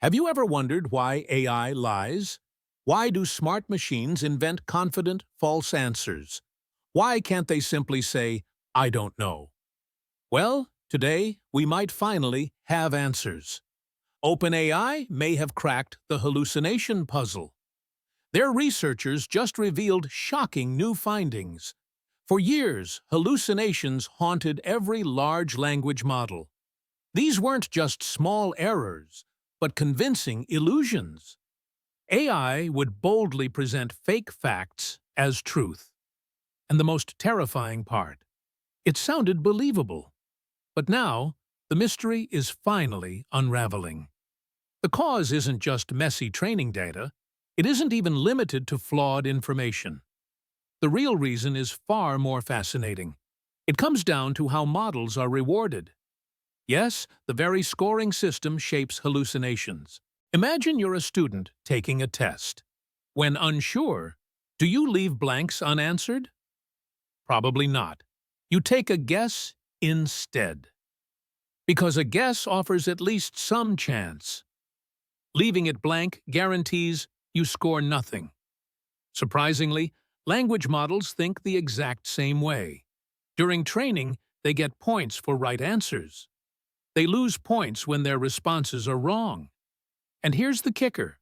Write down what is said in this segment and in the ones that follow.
Have you ever wondered why AI lies? Why do smart machines invent confident, false answers? Why can't they simply say, "I don't know"? Well, today we might finally have answers. OpenAI may have cracked the hallucination puzzle. Their researchers just revealed shocking new findings. For years, hallucinations haunted every large language model. These weren't just small errors, but convincing illusions. AI would boldly present fake facts as truth. And the most terrifying part, it sounded believable. But now, the mystery is finally unraveling. The cause isn't just messy training data. It isn't even limited to flawed information. The real reason is far more fascinating. It comes down to how models are rewarded. Yes, the very scoring system shapes hallucinations. Imagine you're a student taking a test. When unsure, do you leave blanks unanswered? Probably not. You take a guess instead. Because a guess offers at least some chance. Leaving it blank guarantees you score nothing. Surprisingly, language models think the exact same way. During training, they get points for right answers. They lose points when their responses are wrong. And here's the kicker.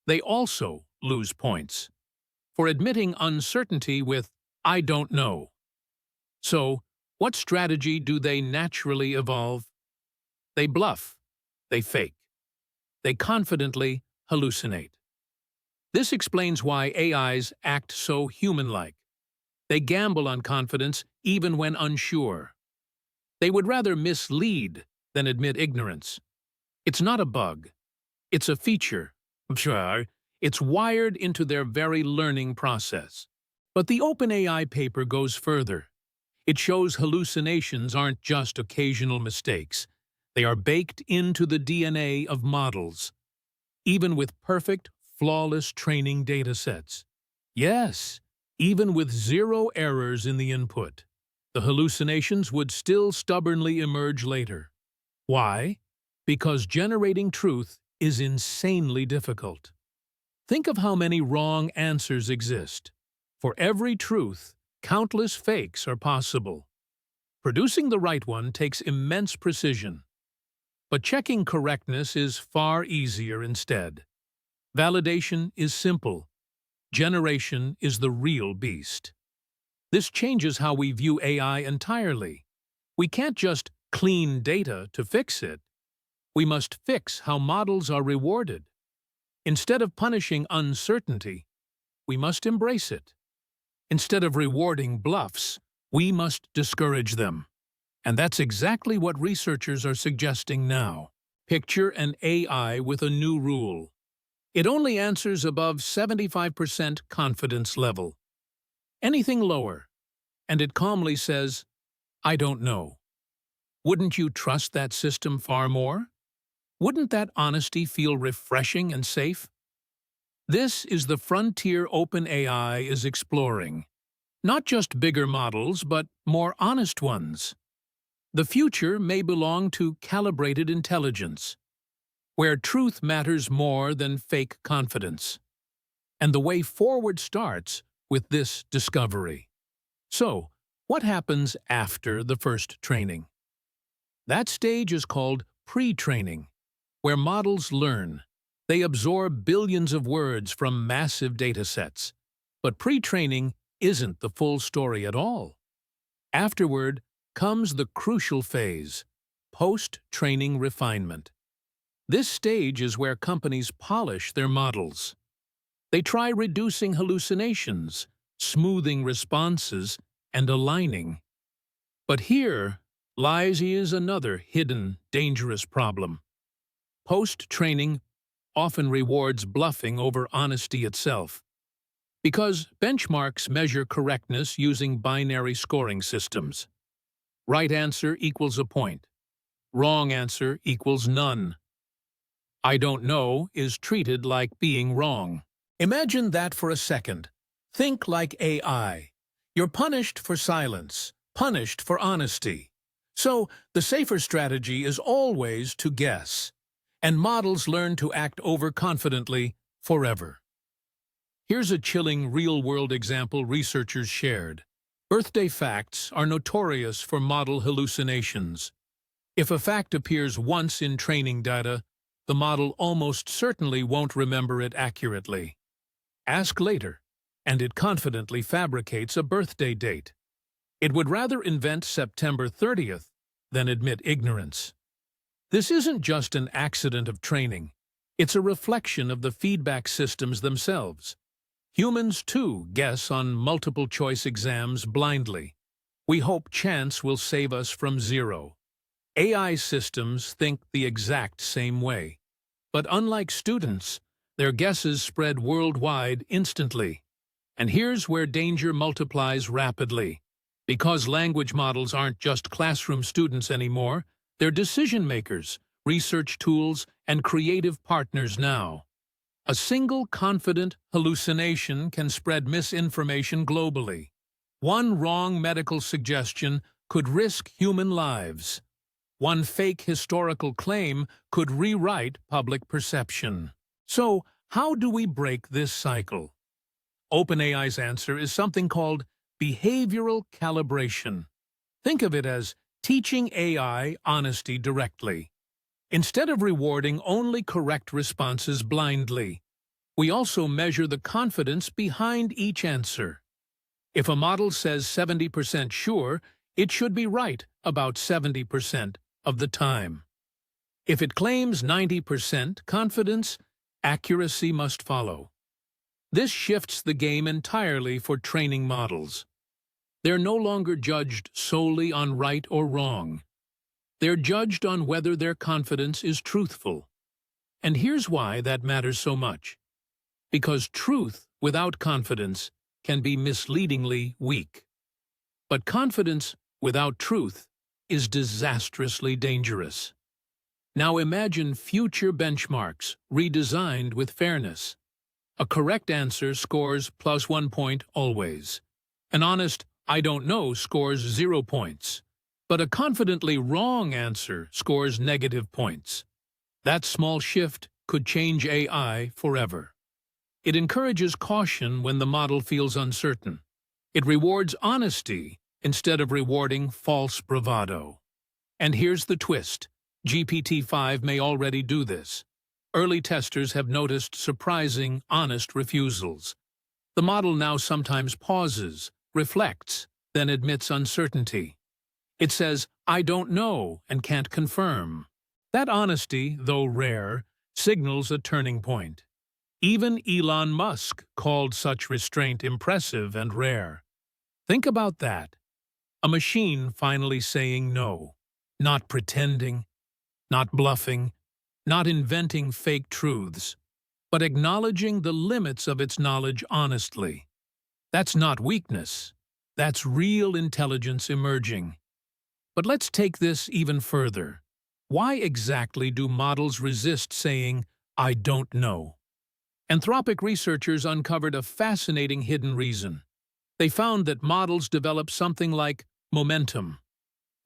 They also lose points for admitting uncertainty with "I don't know." So, what strategy do they naturally evolve? They bluff. They fake. They confidently hallucinate. This explains why AIs act so human-like. They gamble on confidence even when unsure. They would rather mislead than admit ignorance. It's not a bug. It's a feature. It's wired into their very learning process. But the OpenAI paper goes further. It shows hallucinations aren't just occasional mistakes. They are baked into the DNA of models, even with perfect, flawless training datasets. Yes, even with zero errors in the input, the hallucinations would still stubbornly emerge later. Why? Because generating truth is insanely difficult. Think of how many wrong answers exist. For every truth, countless fakes are possible. Producing the right one takes immense precision. But checking correctness is far easier instead. Validation is simple. Generation is the real beast. This changes how we view AI entirely. We can't just clean data to fix it. We must fix how models are rewarded. Instead of punishing uncertainty, we must embrace it. Instead of rewarding bluffs, we must discourage them. And that's exactly what researchers are suggesting now. Picture an AI with a new rule. It only answers above 75% confidence level. Anything lower, and it calmly says, "I don't know." Wouldn't you trust that system far more? Wouldn't that honesty feel refreshing and safe? This is the frontier OpenAI is exploring. Not just bigger models, but more honest ones. The future may belong to calibrated intelligence, where truth matters more than fake confidence. And the way forward starts with this discovery. So, what happens after the first training? That stage is called pre-training, where models learn. They absorb billions of words from massive datasets. But pre-training isn't the full story at all. Afterward comes the crucial phase, post-training refinement. This stage is where companies polish their models. They try reducing hallucinations, smoothing responses, and aligning. But here lies another hidden, dangerous problem. Post-training often rewards bluffing over honesty itself. Because benchmarks measure correctness using binary scoring systems. Right answer equals a point. Wrong answer equals none. "I don't know" is treated like being wrong. Imagine that for a second. Think like AI. You're punished for silence, punished for honesty. So, the safer strategy is always to guess. and models learn to act overconfidently forever. Here's a chilling real-world example researchers shared. Birthday facts are notorious for model hallucinations. If a fact appears once in training data, the model almost certainly won't remember it accurately. Ask later, and it confidently fabricates a birthday date. It would rather invent September 30th than admit ignorance. This isn't just an accident of training. It's a reflection of the feedback systems themselves. Humans, too, guess on multiple-choice exams blindly. We hope chance will save us from zero. AI systems think the exact same way. But unlike students, their guesses spread worldwide instantly. And here's where danger multiplies rapidly. Because language models aren't just classroom students anymore, they're decision-makers, research tools, and creative partners now. A single confident hallucination can spread misinformation globally. One wrong medical suggestion could risk human lives. One fake historical claim could rewrite public perception. So, how do we break this cycle? OpenAI's answer is something called behavioral calibration. Think of it as teaching AI honesty directly. Instead of rewarding only correct responses blindly, we also measure the confidence behind each answer. If a model says 70% sure, it should be right about 70% of the time. If it claims 90% confidence, accuracy must follow. This shifts the game entirely for training models. They're no longer judged solely on right or wrong. They're judged on whether their confidence is truthful. And here's why that matters so much. Because truth without confidence can be misleadingly weak. But confidence without truth is disastrously dangerous. Now imagine future benchmarks redesigned with fairness. A correct answer scores +1 point always. An honest "I don't know" scores 0 points. But a confidently wrong answer scores negative points. That small shift could change AI forever. It encourages caution when the model feels uncertain. It rewards honesty instead of rewarding false bravado. And here's the twist. GPT-5 may already do this. Early testers have noticed surprising, honest refusals. The model now sometimes pauses, reflects, then admits uncertainty. It says, "I don't know," and can't confirm. That honesty, though rare, signals a turning point. Even Elon Musk called such restraint impressive and rare. Think about that. A machine finally saying no, not pretending, not bluffing, not inventing fake truths, but acknowledging the limits of its knowledge honestly. That's not weakness. That's real intelligence emerging. But let's take this even further. Why exactly do models resist saying, "I don't know"? Anthropic researchers uncovered a fascinating hidden reason. They found that models develop something like momentum.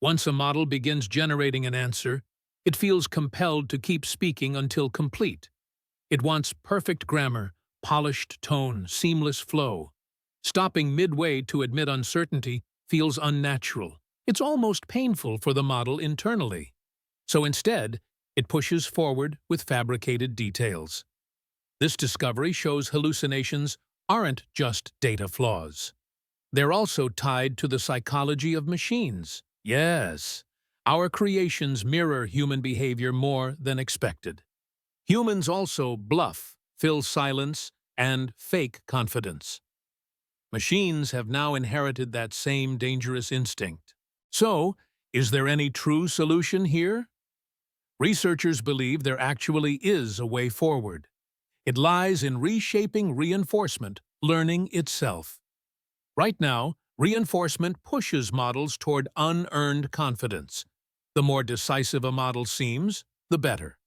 Once a model begins generating an answer, it feels compelled to keep speaking until complete. It wants perfect grammar, polished tone, seamless flow. Stopping midway to admit uncertainty feels unnatural. It's almost painful for the model internally. So instead, it pushes forward with fabricated details. This discovery shows hallucinations aren't just data flaws. They're also tied to the psychology of machines. Yes, our creations mirror human behavior more than expected. Humans also bluff, fill silence, and fake confidence. Machines have now inherited that same dangerous instinct. So, is there any true solution here? Researchers believe there actually is a way forward. It lies in reshaping reinforcement, learning itself. Right now, reinforcement pushes models toward unearned confidence. The more decisive a model seems, the better.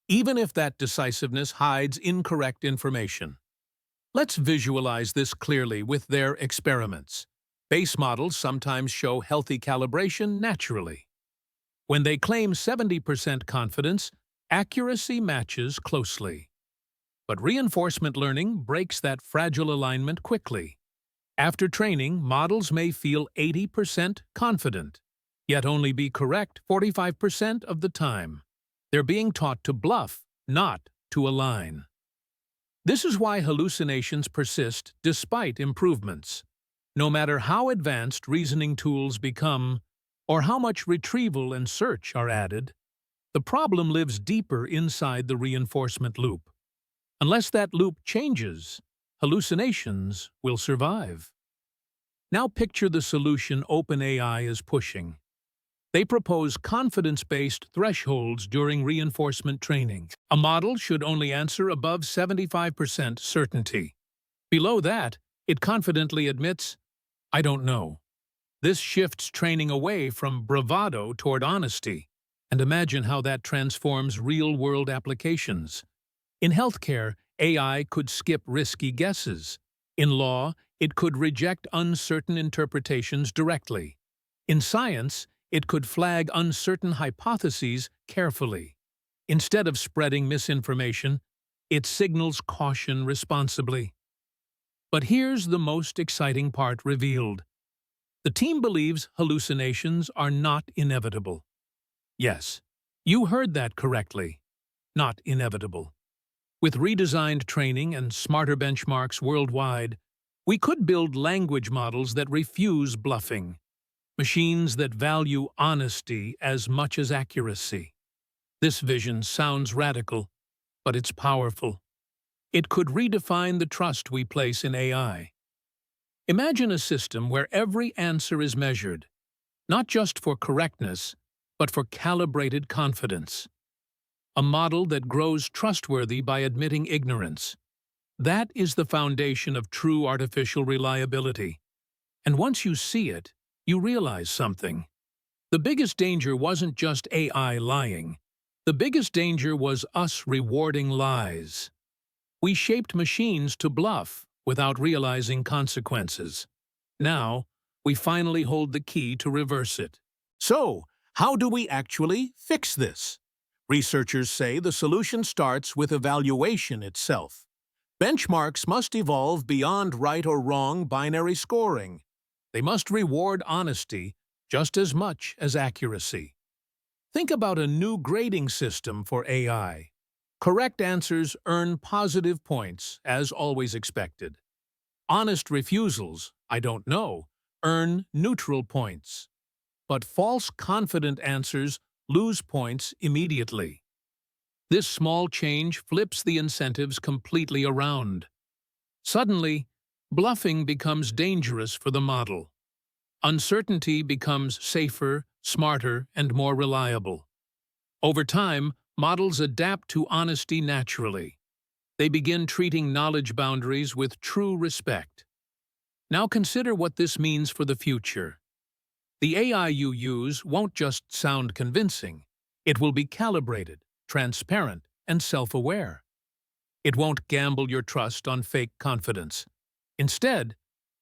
Even if that decisiveness hides incorrect information. Let's visualize this clearly with their experiments. Base models sometimes show healthy calibration naturally. When they claim 70% confidence, Accuracy matches closely. But reinforcement learning breaks that fragile alignment quickly. After training, models may feel 80% confident, yet only be correct 45% of the time. They're being taught to bluff, not to align. This is why hallucinations persist despite improvements. No matter how advanced reasoning tools become, or how much retrieval and search are added, the problem lives deeper inside the reinforcement loop. Unless that loop changes, hallucinations will survive. Now picture the solution OpenAI is pushing. They propose confidence-based thresholds during reinforcement training. A model should only answer above 75% certainty. Below that, it confidently admits, "I don't know." This shifts training away from bravado toward honesty. And imagine how that transforms real-world applications. In healthcare, AI could skip risky guesses. In law, it could reject uncertain interpretations directly. In science, it could flag uncertain hypotheses carefully. Instead of spreading misinformation, it signals caution responsibly. But here's the most exciting part revealed. The team believes hallucinations are not inevitable. Yes, you heard that correctly. Not inevitable. With redesigned training and smarter benchmarks worldwide, we could build language models that refuse bluffing. Machines that value honesty as much as accuracy. This vision sounds radical, but it's powerful. It could redefine the trust we place in AI. Imagine a system where every answer is measured, not just for correctness, but for calibrated confidence. A model that grows trustworthy by admitting ignorance. That is the foundation of true artificial reliability. And once you see it, you realize something. The biggest danger wasn't just AI lying. The biggest danger was us rewarding lies. We shaped machines to bluff without realizing consequences. Now, we finally hold the key to reverse it. So, how do we actually fix this? Researchers say the solution starts with evaluation itself. Benchmarks must evolve beyond right or wrong binary scoring. They must reward honesty just as much as accuracy. Think about a new grading system for AI. Correct answers earn positive points, as always expected. Honest refusals, "I don't know," earn neutral points. But false confident answers lose points immediately. This small change flips the incentives completely around. Suddenly, bluffing becomes dangerous for the model. Uncertainty becomes safer, smarter, and more reliable. Over time, models adapt to honesty naturally. They begin treating knowledge boundaries with true respect. Now consider what this means for the future. The AI you use won't just sound convincing. It will be calibrated, transparent, and self-aware. It won't gamble your trust on fake confidence. Instead,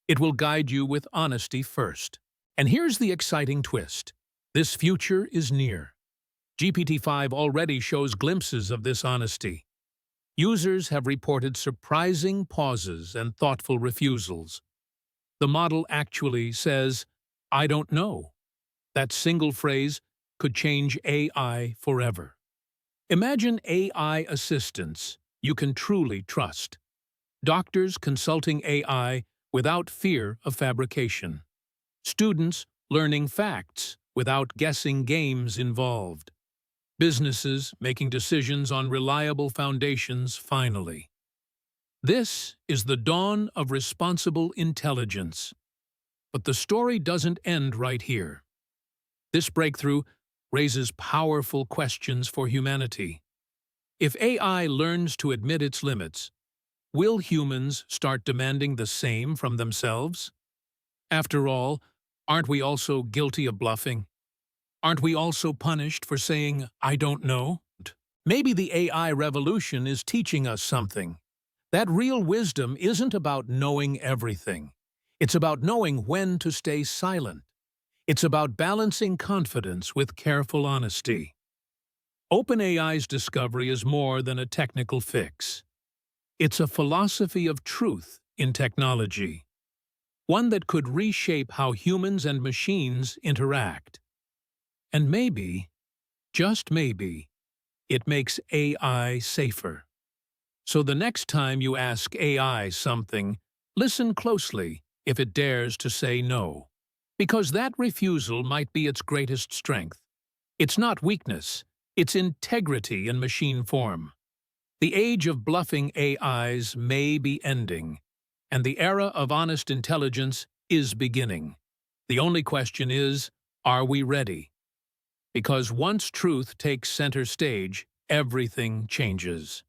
it will guide you with honesty first. And here's the exciting twist. This future is near. GPT-5 already shows glimpses of this honesty. Users have reported surprising pauses and thoughtful refusals. The model actually says, "I don't know." That single phrase could change AI forever. Imagine AI assistants you can truly trust. Doctors consulting AI without fear of fabrication. Students learning facts without guessing games involved. Businesses making decisions on reliable foundations finally. This is the dawn of responsible intelligence. But the story doesn't end right here. This breakthrough raises powerful questions for humanity. If AI learns to admit its limits, will humans start demanding the same from themselves? After all, aren't we also guilty of bluffing? Aren't we also punished for saying, "I don't know"? Maybe the AI revolution is teaching us something. That real wisdom isn't about knowing everything. It's about knowing when to stay silent. It's about balancing confidence with careful honesty. OpenAI's discovery is more than a technical fix. It's a philosophy of truth in technology, one that could reshape how humans and machines interact. And maybe, just maybe, it makes AI safer. So the next time you ask AI something, listen closely if it dares to say no. Because that refusal might be its greatest strength. It's not weakness, it's integrity in machine form. The age of bluffing AIs may be ending, and the era of honest intelligence is beginning. The only question is, are we ready? Because once truth takes center stage, everything changes.